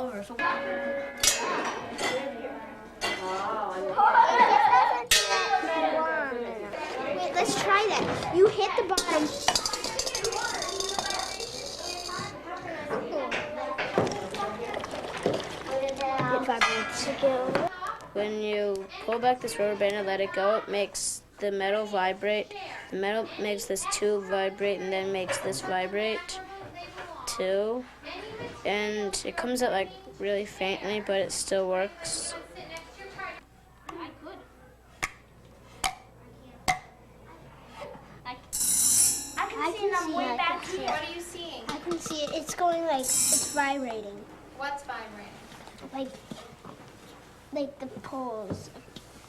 over. So Wait, let's try that. You hit the bottom. It vibrates again. When you pull back this rubber band and let it go, it makes the metal vibrate. The metal makes this tube vibrate and then makes this vibrate too. And it comes out like really faintly, but it still works. I can see it. Way back here. what are you seeing? I can see it. It's going like it's vibrating. What's vibrating? Like the poles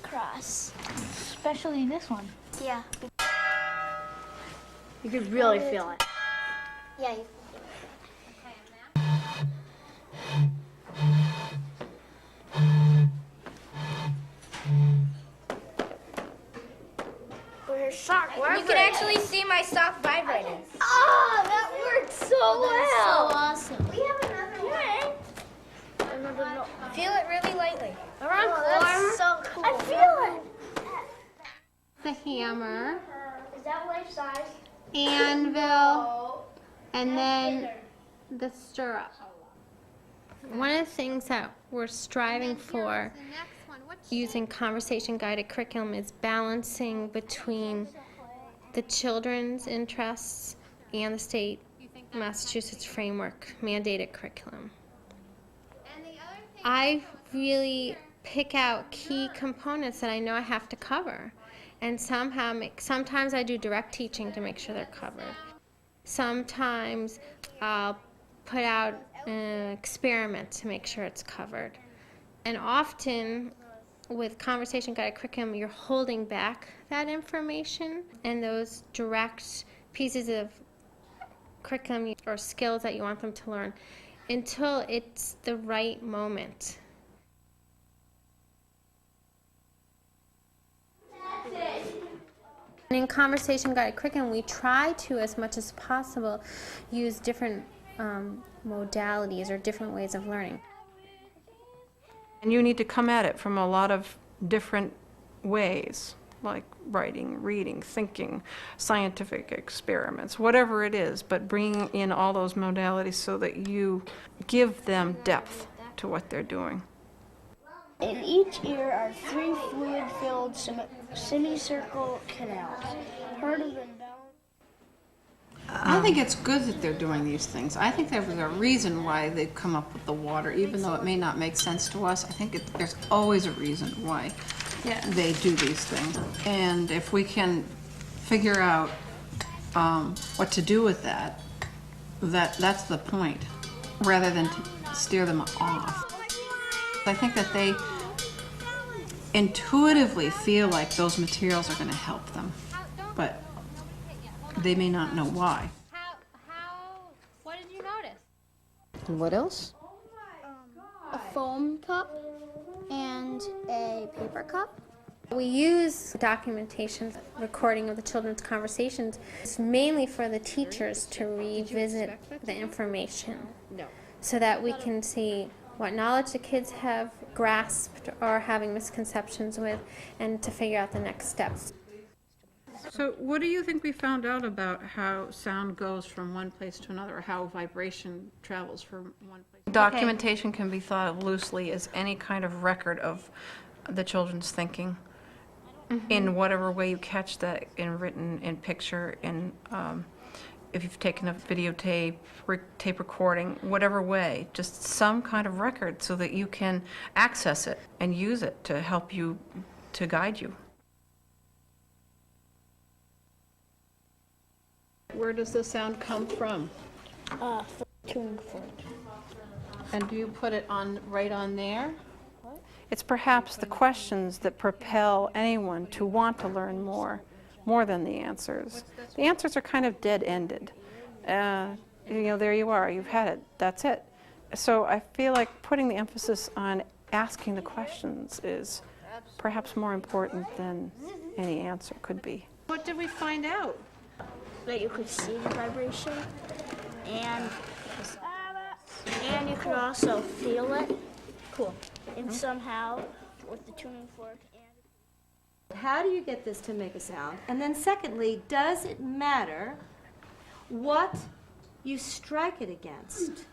across. Especially this one. Yeah. You could really feel it. Yeah. You can actually see my sock vibrating. Oh, that worked so well. So awesome. We have another one. Feel it really lightly. That's so cool. I feel it. The hammer, Is that life size? anvil, and then the stirrup. One of the things that we're striving for using conversation-guided curriculum is balancing between the children's interests and the state Massachusetts framework mandated curriculum. I really pick out key components that I know I have to cover, and sometimes I do direct teaching to make sure they're covered. Sometimes I'll put out an experiment to make sure it's covered. And often with conversation guided curriculum, you're holding back that information and those direct pieces of curriculum or skills that you want them to learn until it's the right moment. And in conversation guided curriculum, we try to, as much as possible, use different modalities or different ways of learning. And you need to come at it from a lot of different ways, like writing, reading, thinking, scientific experiments, whatever it is, but bringing in all those modalities so that you give them depth to what they're doing. In each ear are 3 fluid-filled semicircle canals. Heard of them? I think it's good that they're doing these things. I think there's a reason why they've come up with the water, even though it may not make sense to us. I think there's always a reason why they do these things. And if we can figure out what to do with that's the point, rather than to steer them off. I think that they intuitively feel like those materials are going to help them, but they may not know why. What did you notice? What else? A foam cup and a paper cup. We use documentation, recording of the children's conversations. It's mainly for the teachers to revisit the information so that we can see what knowledge the kids have grasped or having misconceptions with, and to figure out the next steps. So what do you think we found out about how sound goes from one place to another, or how vibration travels from one place? Documentation can be thought of loosely as any kind of record of the children's thinking, in whatever way you catch that, in written, in picture, in if you've taken a videotape, tape recording, whatever way, just some kind of record so that you can access it and use it to help you, to guide you. Where does the sound come from? Tuning fork. And do you put it on right on there? It's perhaps the questions that propel anyone to want to learn more than the answers. The answers are kind of dead-ended. There you are, you've had it, that's it. So I feel like putting the emphasis on asking the questions is perhaps more important than any answer could be. What did we find out? That you could see the vibration, and And you can also feel it. Cool. And somehow, with the tuning fork and... How do you get this to make a sound? And then secondly, does it matter what you strike it against?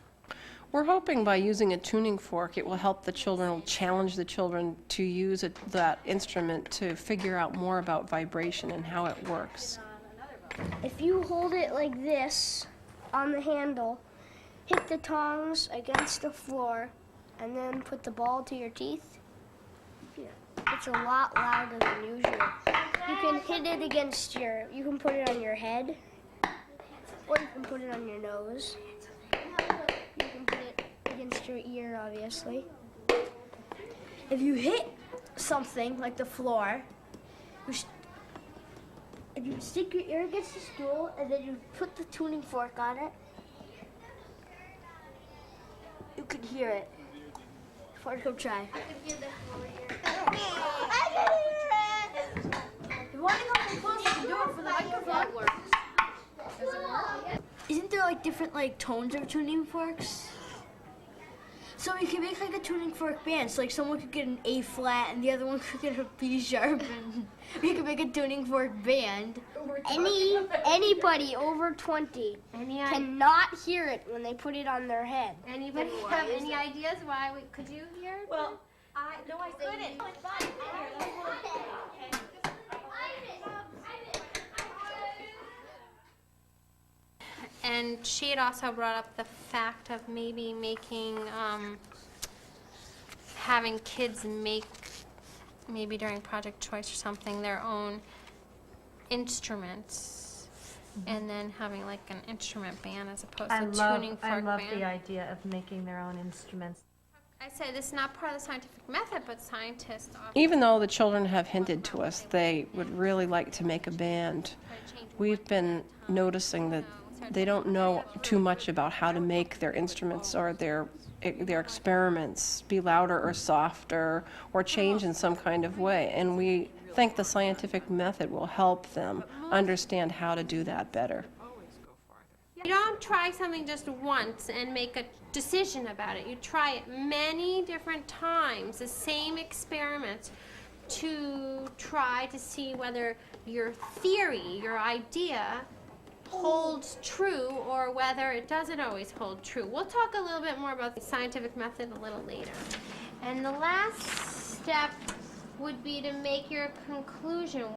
We're hoping by using a tuning fork, it will help the children, will challenge the children to use that instrument to figure out more about vibration and how it works. If you hold it like this on the handle, hit the tongs against the floor, and then put the ball to your teeth, it's a lot louder than usual. You can hit it against you can put it on your head, or you can put it on your nose. You can put it against your ear, obviously. If you hit something like the floor, if you stick your ear against the stool and then you put the tuning fork on it, you can hear it. Go try. I can hear the floor here. I can hear it! If you want to come close, you can do it for the microphone. Does it work? Isn't there like different like tones of tuning forks? So you can make like a tuning fork band. So like someone could get an A flat and the other one could get a B sharp, and you can make a tuning fork band. Anybody over 20 cannot hear it when they put it on their head. Anybody have any ideas why could you hear it? Well, I couldn't. And she had also brought up the fact of maybe making, having kids make, maybe during Project Choice or something, their own instruments, and then having like an instrument band as opposed to tuning fork band. I love the idea of making their own instruments. I say this is not part of the scientific method, but scientists often Even though the children have hinted to us they would really like to make a band, we've been noticing that they don't know too much about how to make their instruments or their experiments be louder or softer or change in some kind of way. And we think the scientific method will help them understand how to do that better. You don't try something just once and make a decision about it. You try it many different times, the same experiments, to try to see whether your theory, your idea, holds true or whether it doesn't always hold true. We'll talk a little bit more about the scientific method a little later. And the last step would be to make your conclusion.